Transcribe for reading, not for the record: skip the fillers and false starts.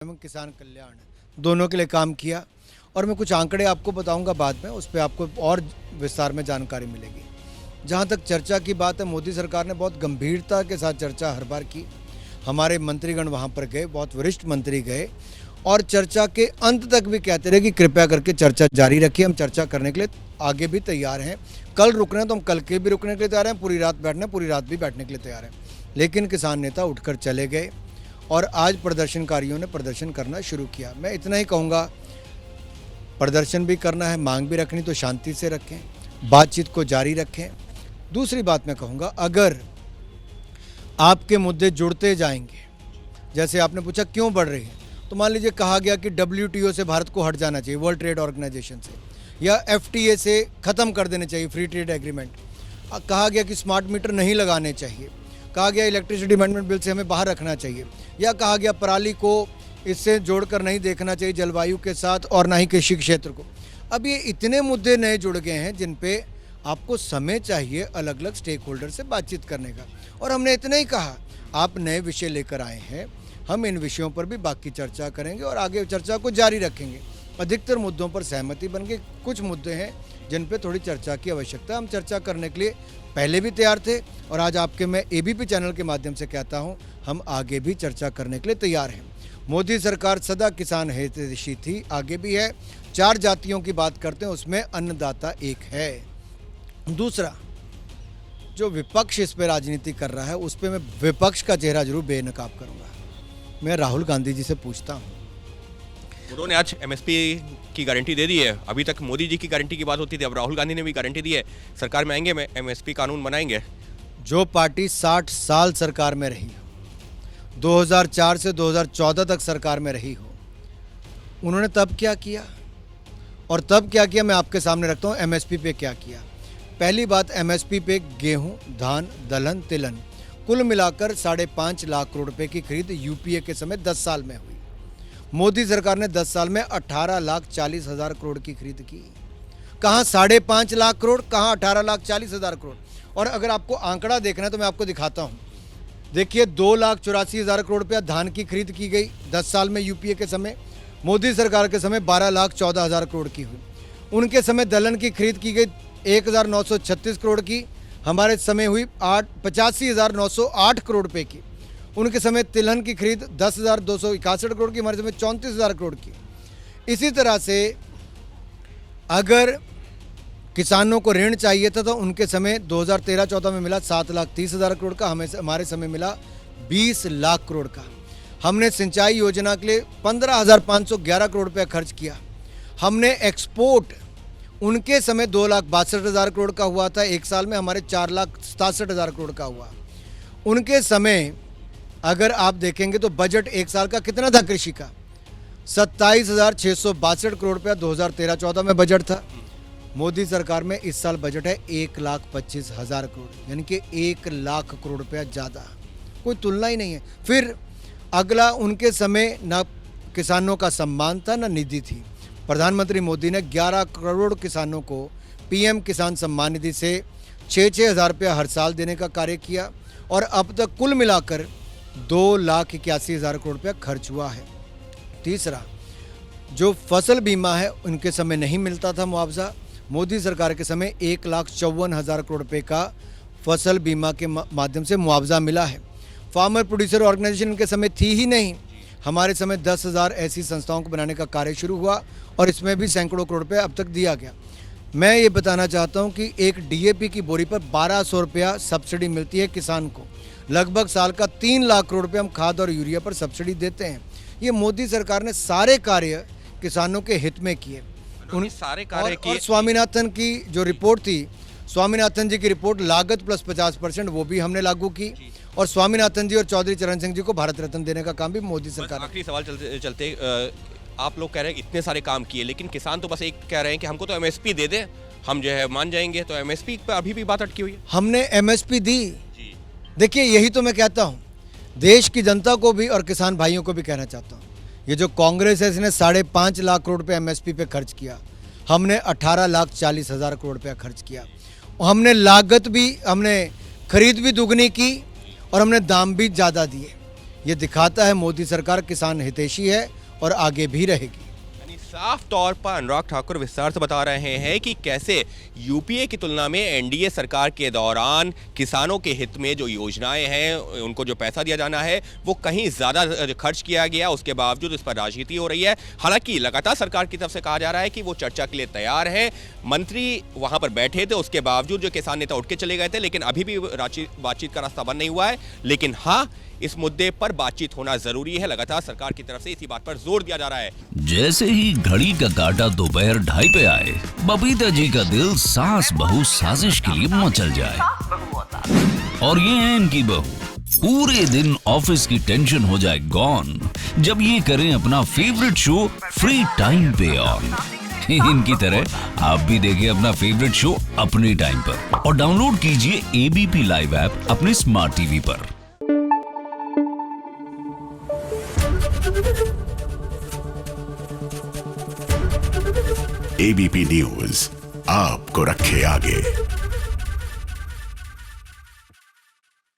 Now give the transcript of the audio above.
एवं किसान कल्याण दोनों के लिए काम किया। और मैं कुछ आंकड़े आपको बताऊंगा बाद में, उस पर आपको और विस्तार में जानकारी मिलेगी। जहां तक चर्चा की बात है, मोदी सरकार ने बहुत गंभीरता के साथ चर्चा हर बार की। हमारे मंत्रीगण वहां पर गए, बहुत वरिष्ठ मंत्री गए और चर्चा के अंत तक भी कहते रहे कि कृपया करके चर्चा जारी रखिए, हम चर्चा करने के लिए आगे भी तैयार हैं। कल रुकना है तो हम कल के भी रुकने के लिए तैयार हैं, पूरी रात बैठना है पूरी रात भी बैठने के लिए तैयार हैं। लेकिन किसान नेता उठकर चले गए और आज प्रदर्शनकारियों ने प्रदर्शन करना शुरू किया। मैं इतना ही कहूँगा, प्रदर्शन भी करना है, मांग भी रखनी तो शांति से रखें, बातचीत को जारी रखें। दूसरी बात मैं कहूँगा, अगर आपके मुद्दे जुड़ते जाएंगे, जैसे आपने पूछा क्यों बढ़ रही है, तो मान लीजिए कहा गया कि WTO से भारत को हट जाना चाहिए, वर्ल्ड ट्रेड ऑर्गेनाइजेशन से, या FTA से ख़त्म कर देने चाहिए, फ्री ट्रेड एग्रीमेंट। कहा गया कि स्मार्ट मीटर नहीं लगाने चाहिए, कहा गया इलेक्ट्रिसिटी अमेंडमेंट बिल से हमें बाहर रखना चाहिए, या कहा गया पराली को इससे जोड़कर नहीं देखना चाहिए जलवायु के साथ, और ना ही कृषि क्षेत्र को। अब ये इतने मुद्दे नए जुड़ गए हैं जिन पे आपको समय चाहिए अलग अलग स्टेक होल्डर से बातचीत करने का। और हमने इतना ही कहा, आप नए विषय लेकर आए हैं, हम इन विषयों पर भी बाकी चर्चा करेंगे और आगे चर्चा को जारी रखेंगे। अधिकतर मुद्दों पर सहमति बन गई, कुछ मुद्दे हैं जिन पे थोड़ी चर्चा की आवश्यकता है। हम चर्चा करने के लिए पहले भी तैयार थे और आज आपके मैं ABP चैनल के माध्यम से कहता हूं, हम आगे भी चर्चा करने के लिए तैयार हैं। मोदी सरकार सदा किसान हितैषी थी, आगे भी है। 4 जातियों की बात करते हैं, उसमें अन्नदाता एक है। दूसरा, जो विपक्ष इस पर राजनीति कर रहा है, उस पर मैं विपक्ष का चेहरा जरूर बेनकाब करूंगा। मैं राहुल गांधी जी से पूछता हूँ, उन्होंने आज MSP की गारंटी दे दी है। अभी तक मोदी जी की गारंटी की बात होती थी, अब राहुल गांधी ने भी गारंटी दी है, सरकार में आएंगे, MSP कानून बनाएंगे। जो पार्टी 60 साल सरकार में रही हो, 2004 से 2014 तक सरकार में रही हो, उन्होंने तब क्या किया और तब क्या किया, मैं आपके सामने रखता हूँ। MSP पे क्या किया? पहली बात, MSP पे गेहूं, धान, दलहन, तिलहन कुल मिलाकर 5.5 लाख करोड़ रुपए की खरीद UPA के समय 10 साल में हुई। मोदी सरकार ने 10 साल में 18,40,000 करोड़ की खरीद की। कहाँ 5.5 लाख करोड़, कहाँ 18,40,000 करोड़। और अगर आपको आंकड़ा देखना है तो मैं आपको दिखाता हूँ। देखिए, 2,84,000 करोड़ रुपया धान की खरीद की गई 10 साल में UPA के समय। मोदी सरकार के समय 12,14,000 करोड़ की हुई। उनके समय दलहन की खरीद की गई 1,936 करोड़ की, हमारे समय हुई 85,908 करोड़ रुपए की। उनके समय तिलहन की खरीद 10,261 करोड़ की, हमारे समय 34,000 करोड़ की। इसी तरह से अगर किसानों को ऋण चाहिए था तो उनके समय 2013-14 में मिला 7,30,000 करोड़ का, हमारे समय मिला 20 लाख करोड़ का। हमने सिंचाई योजना के लिए 15,511 करोड़ रुपया खर्च किया। हमने एक्सपोर्ट उनके समय 2,62,000 करोड़ का हुआ था, एक साल में हमारे 4,67,000 करोड़ का हुआ। उनके समय अगर आप देखेंगे तो बजट एक साल का कितना था कृषि का, 27,662 करोड़ रुपया 2013-14 में बजट था। मोदी सरकार में इस साल बजट है 1,25,000 करोड़, यानी कि 1 लाख करोड़ रुपया ज़्यादा, कोई तुलना ही नहीं है। फिर अगला, उनके समय ना किसानों का सम्मान था ना निधि थी। प्रधानमंत्री मोदी ने 11 करोड़ किसानों को PM किसान सम्मान निधि से 6,000 रुपया हर साल देने का कार्य किया और अब तक कुल मिलाकर 2,81,000 करोड़ रुपया खर्च हुआ है। तीसरा, जो फसल बीमा है उनके समय नहीं मिलता था मुआवजा, मोदी सरकार के समय 1,54,000 करोड़ रुपये का फसल बीमा के माध्यम से मुआवजा मिला है। फार्मर प्रोड्यूसर ऑर्गेनाइजेशन के समय थी ही नहीं, हमारे समय 10,000 ऐसी संस्थाओं को बनाने का कार्य शुरू हुआ और इसमें भी सैकड़ों करोड़ रुपये अब तक दिया गया। मैं ये बताना चाहता हूँ कि एक DAP की बोरी पर 1,200 रुपया सब्सिडी मिलती है किसान को। लगभग साल का 3 लाख करोड़ रुपये हम खाद और यूरिया पर सब्सिडी देते हैं। ये मोदी सरकार ने सारे कार्य किसानों के हित में किए। उन सारे कार्य और स्वामीनाथन की जो रिपोर्ट थी, स्वामीनाथन जी की रिपोर्ट लागत प्लस 50%, वो भी हमने लागू की। और स्वामीनाथन जी और चौधरी चरण सिंह जी को भारत रत्न देने का काम भी मोदी सरकार ने। आखिरी सवाल चलते आप लोग कह रहे हैं इतने सारे काम किए, लेकिन किसान तो बस एक कह रहे हैं कि हमको तो MSP दे दें, हम जो है मान जाएंगे। तो MSP पर अभी भी बात अटकी हुई है। हमने MSP दी। देखिए, यही तो मैं कहता हूँ, देश की जनता को भी और किसान भाइयों को भी कहना चाहता हूँ, ये जो कांग्रेस है इसने 5.5 लाख करोड़ रुपये MSP पे खर्च किया, हमने 18,40,000 करोड़ रुपया खर्च किया। हमने लागत भी, हमने खरीद भी दुगनी की और हमने दाम भी ज़्यादा दिए। ये दिखाता है मोदी सरकार किसान हितैषी है और आगे भी रहेगी। यानी साफ तौर पर अनुराग ठाकुर विस्तार से बता रहे हैं कि कैसे यूपीए की तुलना में एनडीए सरकार के दौरान किसानों के हित में जो योजनाएं हैं, उनको जो पैसा दिया जाना है वो कहीं ज़्यादा खर्च किया गया, उसके बावजूद इस पर राजनीति हो रही है। हालांकि लगातार सरकार की तरफ से कहा जा रहा है कि वो चर्चा के लिए तैयार है। मंत्री वहां पर बैठे थे, उसके बावजूद जो किसान नेता उठ के चले गए थे, लेकिन अभी भी बातचीत का रास्ता बंद नहीं हुआ है। लेकिन हाँ, इस मुद्दे पर बातचीत होना जरूरी है। लगातार सरकार की तरफ से इसी बात पर जोर दिया जा रहा है। जैसे ही घड़ी का काटा दोपहर 2:30 पे आए, बबीता जी का दिल सास बहू साजिश के लिए मचल जाए। और ये है इनकी बहू, पूरे दिन ऑफिस की टेंशन हो जाए गॉन जब ये करें अपना फेवरेट शो फ्री टाइम पे ऑन। इनकी तरह आप भी देखिए अपना फेवरेट शो अपने टाइम पर और डाउनलोड कीजिए एबीपी लाइव ऐप अपने स्मार्ट टीवी पर। एबीपी न्यूज आपको रखे आगे।